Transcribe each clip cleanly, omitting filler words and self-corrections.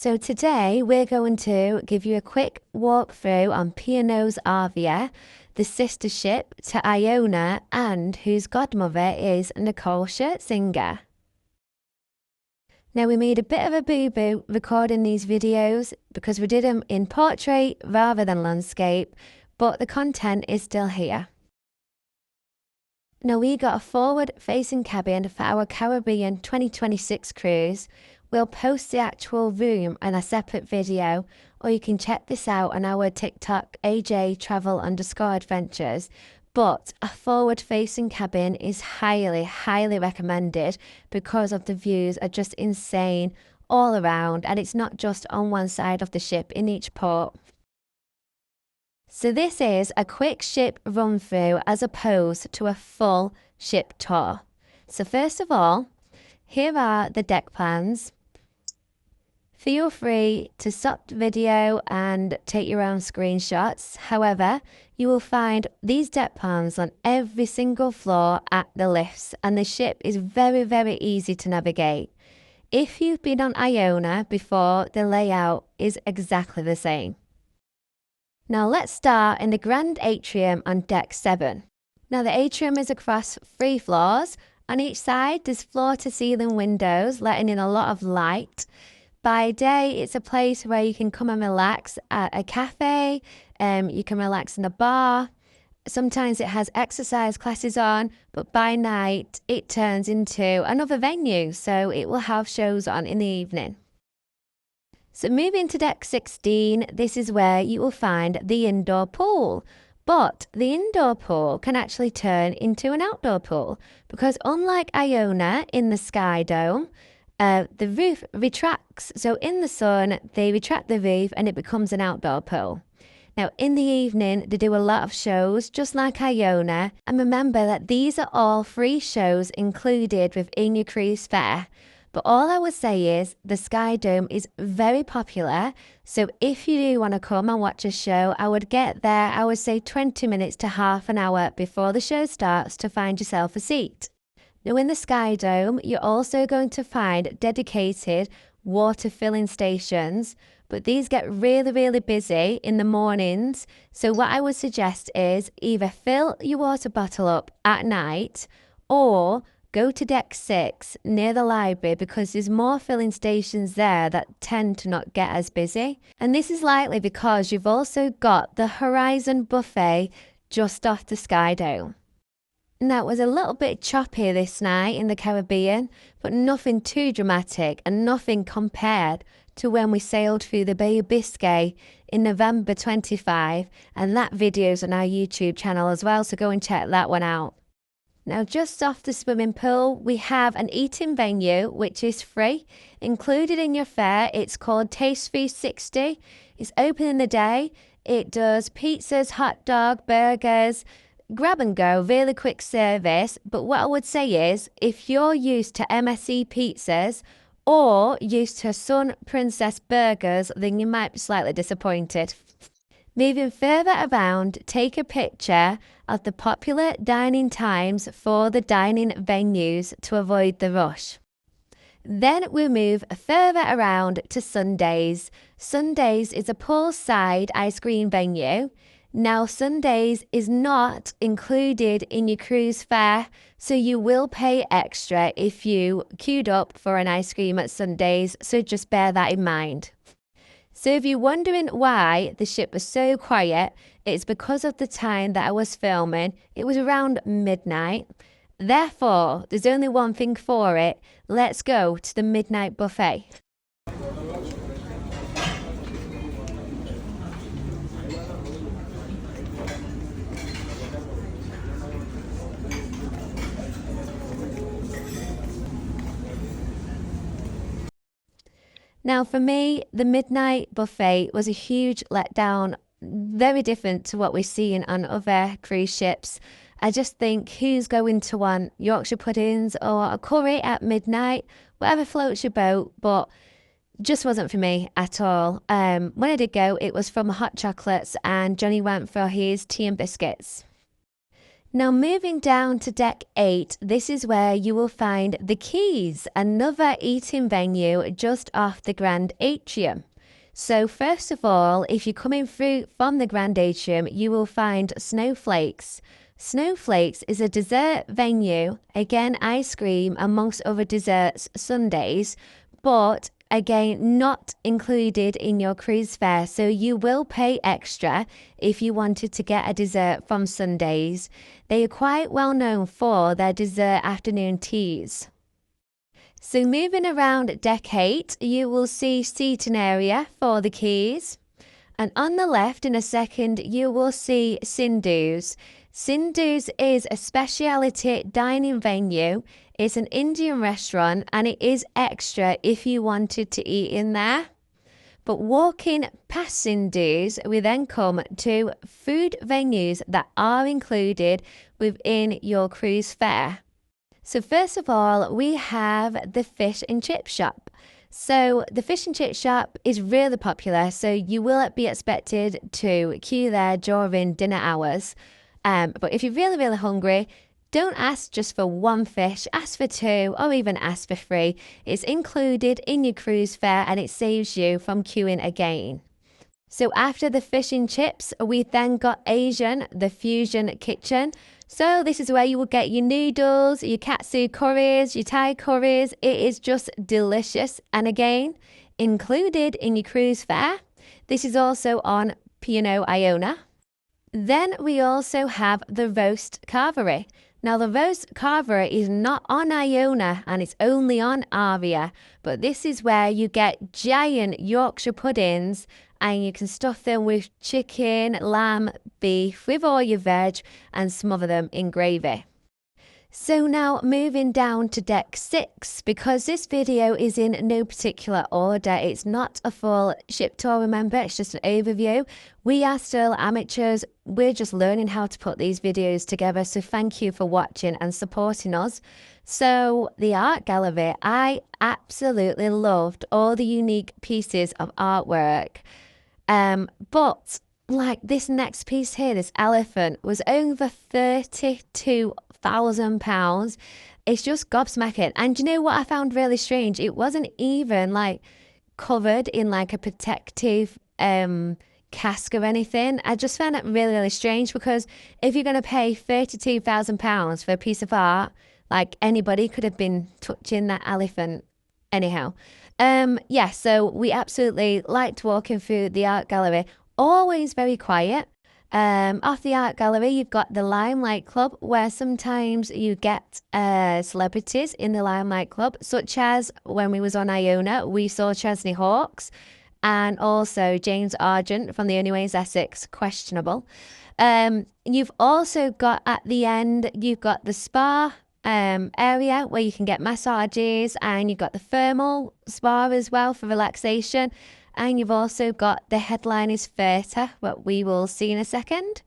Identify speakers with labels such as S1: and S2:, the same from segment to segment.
S1: So today we're going to give you a quick walkthrough on P&O's Arvia, the sister ship to Iona, and whose godmother is Nicole Scherzinger. Now we made a bit of a boo-boo recording these videos because we did them in portrait rather than landscape, but the content is still here. Now we got a forward-facing cabin for our Caribbean 2026 cruise. We'll post the actual room in a separate video, or you can check this out on our TikTok AJ_travel_adventures. But a forward-facing cabin is highly recommended because of the views are just insane all around, and it's not just on one side of the ship in each port. So this is a quick ship run through as opposed to a full ship tour. So first of all, here are the deck plans. Feel free to stop the video and take your own screenshots. However, you will find these deck plans on every single floor at the lifts, and the ship is very easy to navigate. If you've been on Iona before, the layout is exactly the same. Now let's start in the Grand Atrium on deck 7. Now the atrium is across 3 floors. On each side there's floor-to-ceiling windows letting in a lot of light. By day it's a place where you can come and relax at a cafe, you can relax in a bar. Sometimes it has exercise classes on, but by night it turns into another venue, so it will have shows on in the evening. So moving to deck 16, this is where you will find the indoor pool. But the indoor pool can actually turn into an outdoor pool because unlike Iona in the Sky Dome, the roof retracts. So in the sun, they retract the roof and it becomes an outdoor pool. Now in the evening, they do a lot of shows just like Iona. And remember that these are all free shows included within your cruise fare. But all I would say is the Sky Dome is very popular. So if you do want to come and watch a show, I would get there, I would say 20 minutes to half an hour before the show starts to find yourself a seat. Now in the Sky Dome, you're also going to find dedicated water filling stations, but these get really busy in the mornings. So what I would suggest is either fill your water bottle up at night or go to deck 6 near the library because there's more filling stations there that tend to not get as busy. And this is likely because you've also got the Horizon buffet just off the Sky Dome. Now it was a little bit choppy this night in the Caribbean, but nothing too dramatic and nothing compared to when we sailed through the Bay of Biscay in November 25, and that video's on our YouTube channel as well, so go and check that one out. Now just off the swimming pool, we have an eating venue which is free. Included in your fare, it's called Taste 360. It's open in the day. It does pizzas, hot dog, burgers, grab and go, really quick service. But what I would say is, if you're used to MSC pizzas or used to Sun Princess burgers, then you might be slightly disappointed. Moving further around, take a picture of the popular dining times for the dining venues to avoid the rush. Then we'll move further around to Sundays. Sundays is a poolside ice cream venue. Now Sundays is not included in your cruise fare, so you will pay extra if you queued up for an ice cream at Sundays, so just bear that in mind. So if you're wondering why the ship was so quiet, it's because of the time that I was filming. It was around midnight. Therefore, there's only one thing for it. Let's go to the midnight buffet. Now for me, the midnight buffet was a huge letdown, very different to what we're seeing on other cruise ships. I just think who's going to want Yorkshire puddings or a curry at midnight, whatever floats your boat, but just wasn't for me at all. When I did go, it was from hot chocolates and Johnny went for his tea and biscuits. Now moving down to deck 8, this is where you will find the Keys, another eating venue just off the Grand Atrium. So first of all, if you're coming through from the Grand Atrium, you will find Snowflakes. Snowflakes is a dessert venue, again ice cream amongst other desserts sundaes, but again not included in your cruise fare, so you will pay extra if you wanted to get a dessert from sundaes. They are quite well known for their dessert afternoon teas. So moving around deck 8, you will see seating area for the Keys. And on the left in a second, you will see Sindhu's. Sindhu's is a specialty dining venue. It's an Indian restaurant and it is extra if you wanted to eat in there. But walking past Sindhu's, we then come to food venues that are included within your cruise fare. So first of all, we have the fish and chip shop. So the fish and chip shop is really popular, so you will be expected to queue there during dinner hours. But if you're really, really hungry, don't ask just for one fish, ask for 2 or even ask for 3. It's included in your cruise fare and it saves you from queuing again. So after the fish and chips, we then got Asian, the fusion kitchen. So this is where you will get your noodles, your katsu curries, your Thai curries. It is just delicious. And again, included in your cruise fare. This is also on P&O Iona. Then we also have the roast carvery. Now the roast carvery is not on Iona and it's only on Arvia, but this is where you get giant Yorkshire puddings and you can stuff them with chicken, lamb, beef, with all your veg and smother them in gravy. So now moving down to deck 6, because this video is in no particular order. It's not a full ship tour, remember, it's just an overview. We are still amateurs. We're just learning how to put these videos together. So thank you for watching and supporting us. So the art gallery, I absolutely loved all the unique pieces of artwork. But like this next piece here, this elephant was over £32,000. It's just gobsmacking. And you know what I found really strange? It wasn't even like covered in like a protective cask or anything. I just found it really, really strange, because if you're going to pay £32,000 for a piece of art, like anybody could have been touching that elephant anyhow. Yeah, so we absolutely liked walking through the art gallery. Always very quiet. Off the art gallery, you've got the Limelight Club, where sometimes you get celebrities in the Limelight Club, such as when we was on Iona, we saw Chesney Hawkes and also James Argent from The Only Ways Essex, questionable. You've also got at the end, you've got the spa area where you can get massages, and you've got the thermal spa as well for relaxation. And you've also got the headliners theatre, what we will see in a second.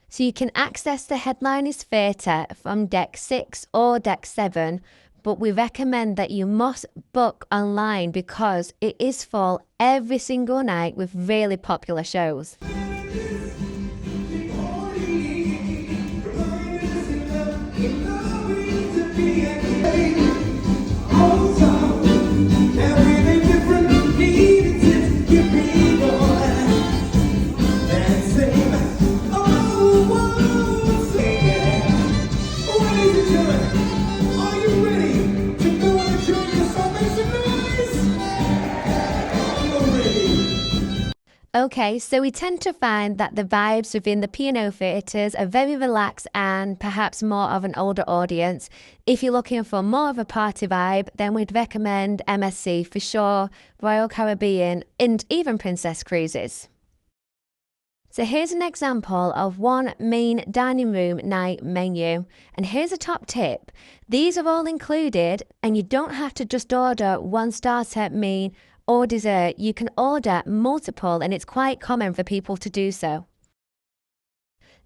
S1: So you can access the headliners theatre from deck 6 or deck 7, but we recommend that you must book online because it is full every single night with really popular shows. Okay, so we tend to find that the vibes within the P&O theatres are very relaxed and perhaps more of an older audience. If you're looking for more of a party vibe, then we'd recommend MSC for sure, Royal Caribbean, and even Princess Cruises. So here's an example of one main dining room night menu. And here's a top tip. These are all included and you don't have to just order one starter, main, or dessert. You can order multiple, and it's quite common for people to do so.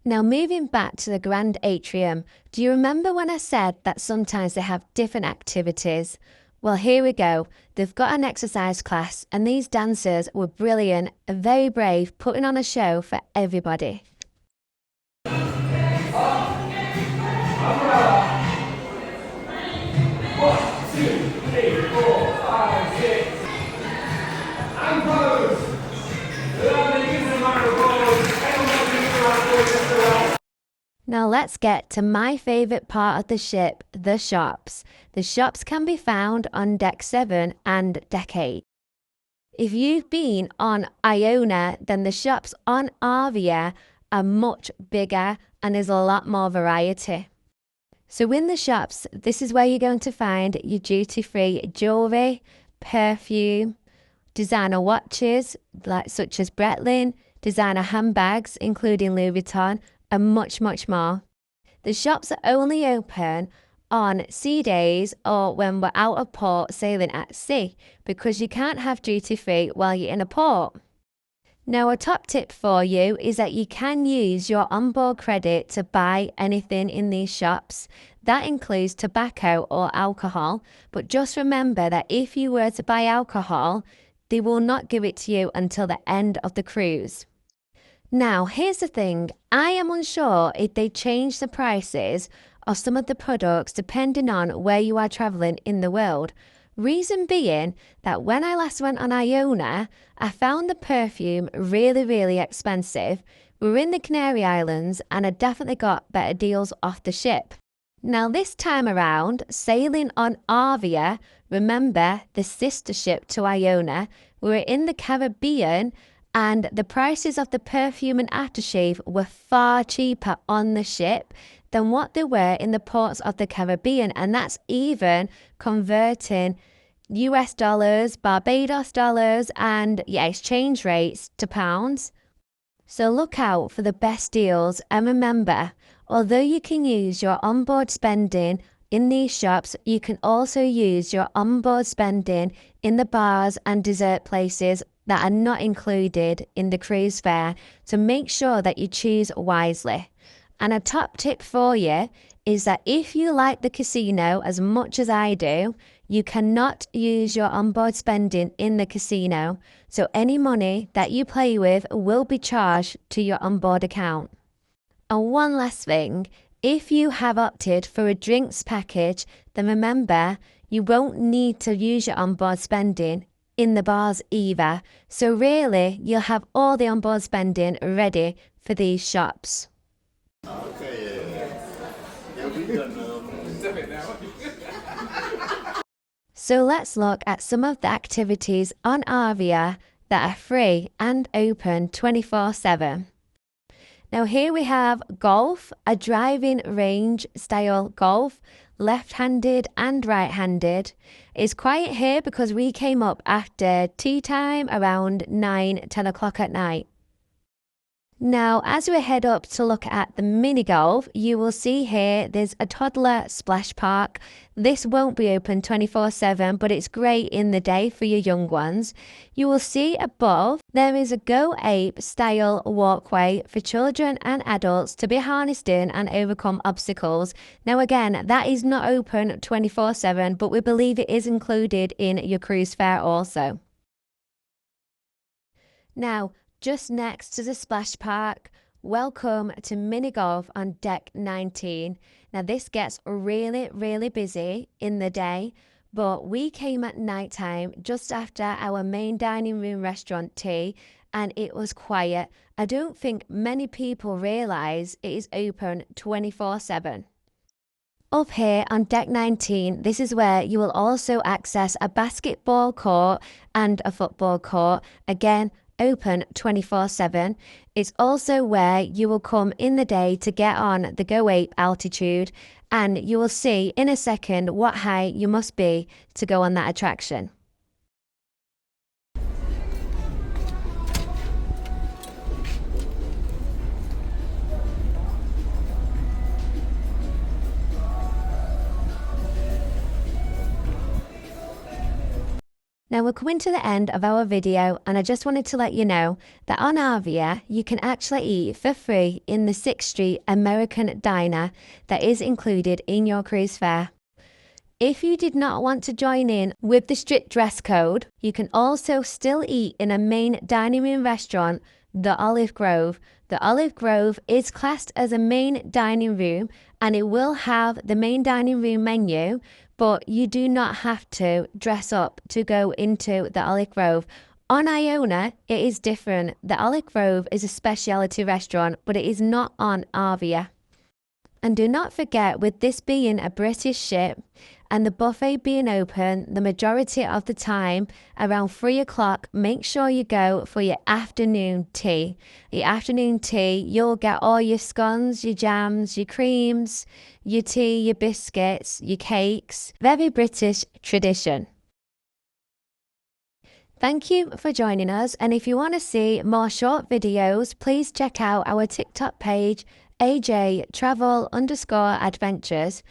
S1: Now moving back to the Grand Atrium, do you remember when I said that sometimes they have different activities? Well, here we go. They've got an exercise class and these dancers were brilliant and very brave, putting on a show for everybody. Now let's get to my favourite part of the ship, the shops. The shops can be found on Deck 7 and Deck 8. If you've been on Iona, then the shops on Arvia are much bigger and there's a lot more variety. So in the shops, this is where you're going to find your duty-free jewellery, perfume, designer watches such as Breitling, designer handbags including Louis Vuitton, and much, much more. The shops are only open on sea days or when we're out of port sailing at sea, because you can't have duty free while you're in a port. Now, a top tip for you is that you can use your onboard credit to buy anything in these shops. That includes tobacco or alcohol, but just remember that if you were to buy alcohol, they will not give it to you until the end of the cruise. Now, here's the thing. I am unsure if they change the prices of some of the products depending on where you are traveling in the world. Reason being that when I last went on Iona, I found the perfume really, really expensive. We were in the Canary Islands and I definitely got better deals off the ship. Now, this time around, sailing on Arvia, remember the sister ship to Iona, we were in the Caribbean, and the prices of the perfume and aftershave were far cheaper on the ship than what they were in the ports of the Caribbean. And that's even converting US dollars, Barbados dollars, and exchange rates to pounds. So look out for the best deals. And remember, although you can use your onboard spending in these shops, you can also use your onboard spending in the bars and dessert places that are not included in the cruise fare, to make sure that you choose wisely. And a top tip for you is that if you like the casino as much as I do, you cannot use your onboard spending in the casino. So any money that you play with will be charged to your onboard account. And one last thing, if you have opted for a drinks package, then remember, you won't need to use your onboard spending in the bars either. So really, you'll have all the onboard spending ready for these shops.
S2: Okay, yeah, we done
S1: So let's look at some of the activities on Arvia that are free and open 24/7. Now here we have golf, a driving range style golf, left-handed and right-handed. It's quiet here because we came up after tea time around 9-10 o'clock at night. Now, as we head up to look at the mini golf, you will see here there's a toddler splash park. This won't be open 24/7, but it's great in the day for your young ones. You will see above there is a Go Ape style walkway for children and adults to be harnessed in and overcome obstacles. Now again, that is not open 24/7, but we believe it is included in your cruise fare also. Now, just next to the splash park, welcome to mini golf on deck 19. Now this gets really, really busy in the day, but we came at night time just after our main dining room restaurant tea, and it was quiet. I don't think many people realise it is open 24/7. Up here on deck 19, this is where you will also access a basketball court and a football court. Again, open 24/7. It's also where you will come in the day to get on the Go Ape altitude, and you will see in a second what height you must be to go on that attraction. Now we're coming to the end of our video, and I just wanted to let you know that on Arvia you can actually eat for free in the 6th Street American Diner that is included in your cruise fare. If you did not want to join in with the strict dress code, you can also still eat in a main dining room restaurant, the Olive Grove. The Olive Grove is classed as a main dining room, and it will have the main dining room menu, but you do not have to dress up to go into the Olive Grove. On Iona, it is different. The Olive Grove is a specialty restaurant, but it is not on Arvia. And do not forget, with this being a British ship and the buffet being open the majority of the time around 3 o'clock, make sure you go for your afternoon tea. Your afternoon tea, you'll get all your scones, your jams, your creams, your tea, your biscuits, your cakes. Very British tradition. Thank you for joining us, and if you want to see more short videos, please check out our TikTok page, AJ Travel_Adventures.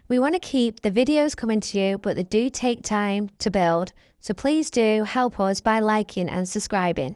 S1: We want to keep the videos coming to you, but they do take time to build, so please do help us by liking and subscribing.